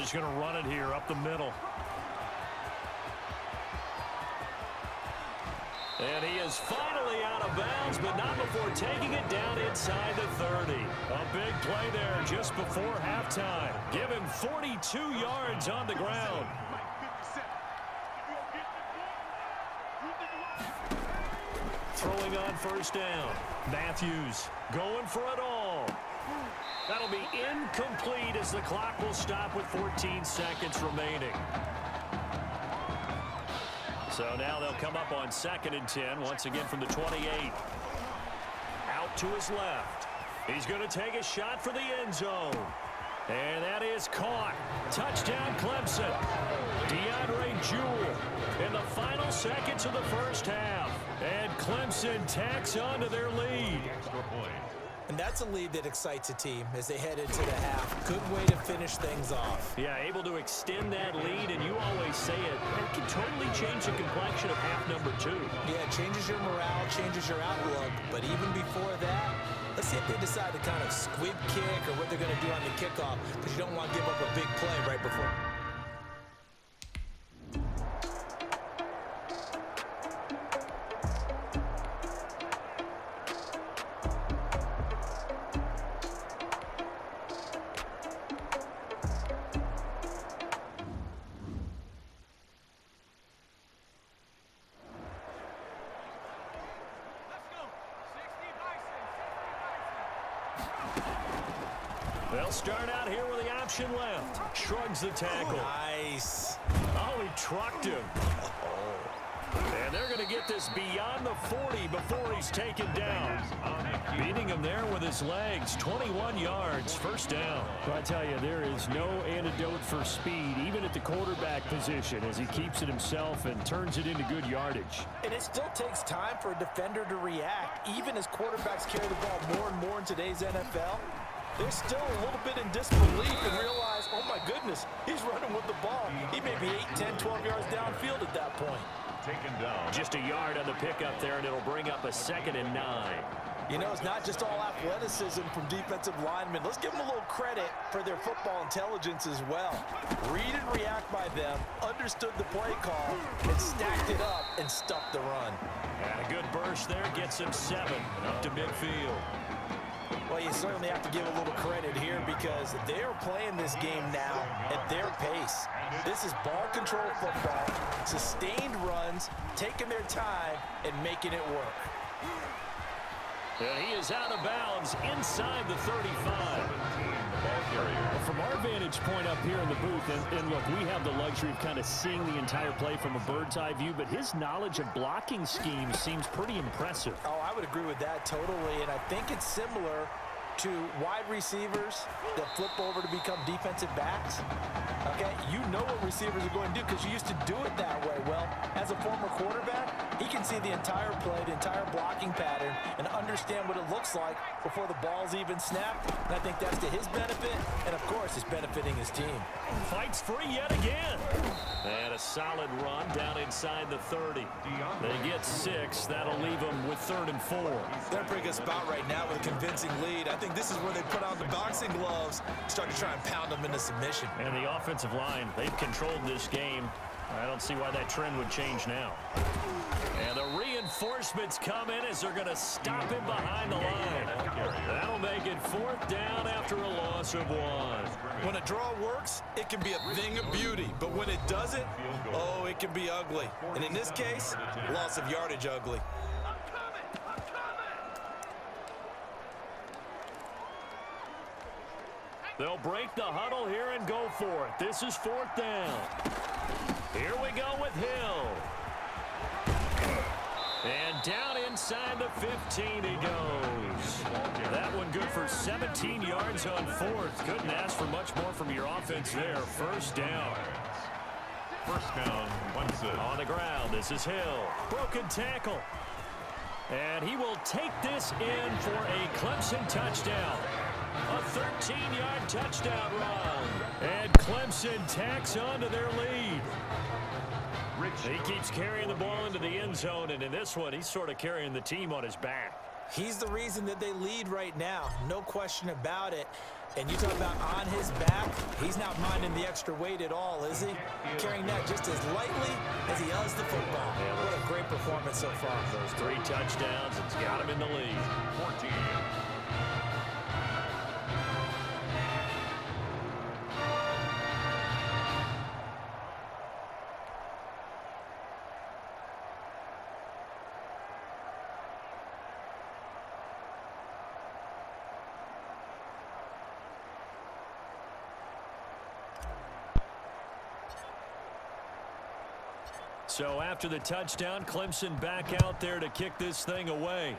just going to run it here up the middle. And he is finally out of bounds, but not before taking it down inside the 30. A big play there just before halftime. Give him 42 yards on the ground. Throwing on first down. Matthews going for it all. That'll be incomplete as the clock will stop with 14 seconds remaining. So now they'll come up on 2nd and 10, once again from the 28. Out to his left. He's going to take a shot for the end zone. And that is caught. Touchdown, Clemson. DeAndre Jewell in the final seconds of the first half. And Clemson tacks on to their lead. And that's a lead that excites a team as they head into the half. Good way to finish things off. Yeah, able to extend that lead, and you always say it can totally change the complexion of half number 2. Yeah, it changes your morale, changes your outlook. But even before that, let's see if they decide to kind of squib kick or what they're going to do on the kickoff, because you don't want to give up a big play right before. They'll start out here with the option left. Shrugs the tackle. Nice. Oh, he trucked him. And they're going to get this beyond the 40 before he's taken down. Beating him there with his legs. 21 yards, first down. Well, I tell you, there is no antidote for speed, even at the quarterback position, as he keeps it himself and turns it into good yardage. And it still takes time for a defender to react, even as quarterbacks carry the ball more and more in today's NFL. They're still a little bit in disbelief and realize, oh my goodness, he's running with the ball. He may be 8, 10, 12 yards downfield at that point. Taken down. Just a yard on the pickup there, and it'll bring up a 2nd and 9. You know, it's not just all athleticism from defensive linemen. Let's give them a little credit for their football intelligence as well. Read and react by them, understood the play call, and stacked it up and stuffed the run. And a good burst there gets him 7 up to midfield. Well, you certainly have to give a little credit here because they're playing this game now at their pace. This is ball control football, sustained runs, taking their time, and making it work. And he is out of bounds inside the 35. Well, from our vantage point up here in the booth, and look, we have the luxury of kind of seeing the entire play from a bird's eye view, but his knowledge of blocking schemes seems pretty impressive. Oh, I would agree with that totally, and I think it's similar to wide receivers that flip over to become defensive backs. Okay, you know what receivers are going to do because you used to do it that way. Well, as a former quarterback, he can see the entire play, the entire blocking pattern, and understand what it looks like before the ball's even snapped. And I think that's to his benefit, and of course, it's benefiting his team. Fights free yet again. And a solid run down inside the 30. They get 6. That'll leave them with 3rd and 4. They're in a pretty good spot right now with a convincing lead. I think this is where they put on the boxing gloves, start to try and pound them into submission. And the offensive line, they've controlled this game. I don't see why that trend would change now. And the reinforcements come in as they're going to stop him behind the line. That'll make it 4th down after a loss of 1. When a draw works, it can be a thing of beauty. But when it doesn't, oh, it can be ugly. And in this case, loss of yardage ugly. They'll break the huddle here and go for it. This is 4th down. Here we go with Hill. And down inside the 15 he goes. That one good for 17 yards on 4th. Couldn't ask for much more from your offense there. 1st down. First down, 1 On the ground, this is Hill. Broken tackle. And he will take this in for a Clemson touchdown. A 13-yard touchdown run. And Clemson tacks on to their lead. He keeps carrying the ball into the end zone, and in this one, he's sort of carrying the team on his back. He's the reason that they lead right now. No question about it. And you talk about on his back, he's not minding the extra weight at all, is he? Carrying that just as lightly as he does the football. Yeah, what a great performance so far. Those 3 touchdowns, it's got him in the lead. 14. So after the touchdown, Clemson back out there to kick this thing away.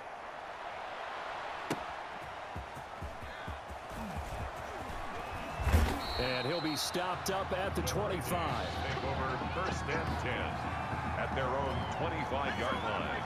And he'll be stopped up at the 25. Take over 1st and 10 at their own 25-yard line.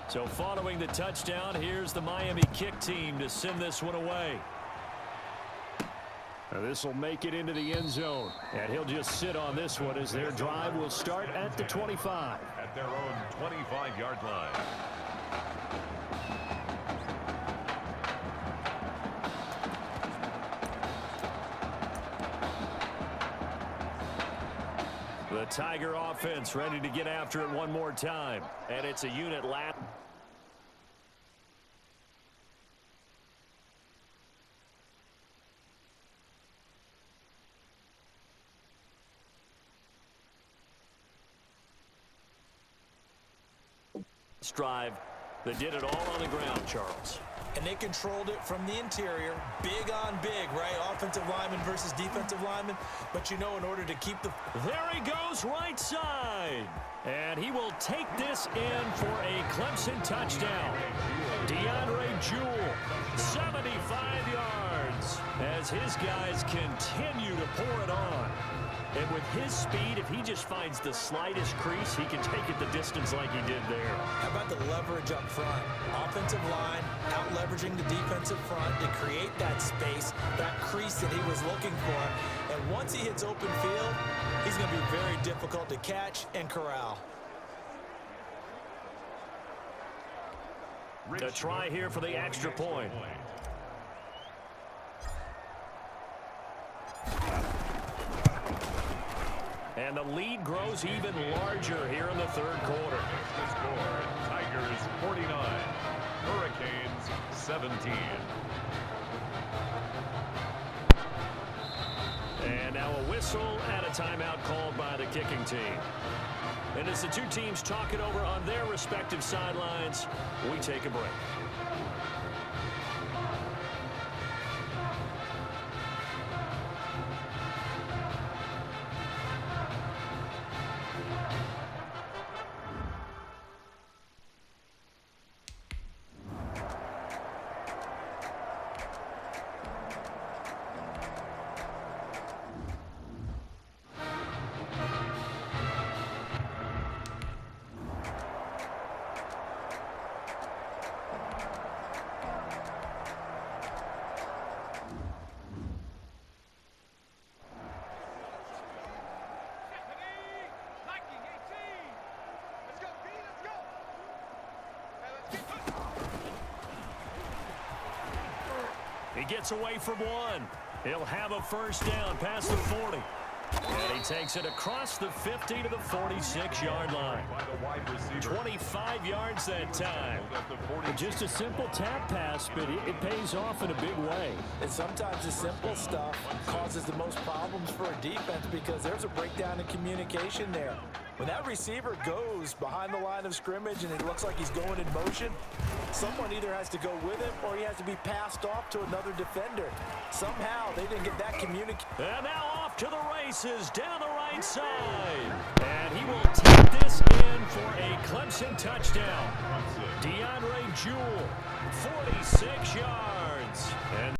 So following the touchdown, here's the Miami kick team to send this one away. This will make it into the end zone, and he'll just sit on this one as their drive will start at the 25. At their own 25-yard line. The Tiger offense ready to get after it one more time, and it's a unit lap. Drive that did it all on the ground, Charles. And they controlled it from the interior. Big on big, right? Offensive lineman versus defensive lineman. But you know, in order to keep the... There he goes, right side. And he will take this in for a Clemson touchdown. DeAndre Jewell, 75 yards, as his guys continue to pour it on. And with his speed, if he just finds the slightest crease, he can take it the distance like he did there. How about the leverage up front? Offensive line out leveraging the defensive front to create that space, that crease that he was looking for. And once he hits open field, he's going to be very difficult to catch and corral. A try here for the extra point. And the lead grows even larger here in the third quarter. The score, Tigers 49, Hurricanes 17. And now a whistle and a timeout called by the kicking team. And as the two teams talk it over on their respective sidelines, we take a break. He gets away from one. He'll have a first down past the 40. And he takes it across the 50 to the 46-yard line. 25 yards that time. Just a simple tap pass, but it pays off in a big way. And sometimes the simple stuff causes the most problems for a defense because there's a breakdown in communication there. When that receiver goes behind the line of scrimmage and it looks like he's going in motion, someone either has to go with him or he has to be passed off to another defender. Somehow they didn't get that communication. And now off to the races down the right side. And he will take this in for a Clemson touchdown. DeAndre Jewell, 46 yards. And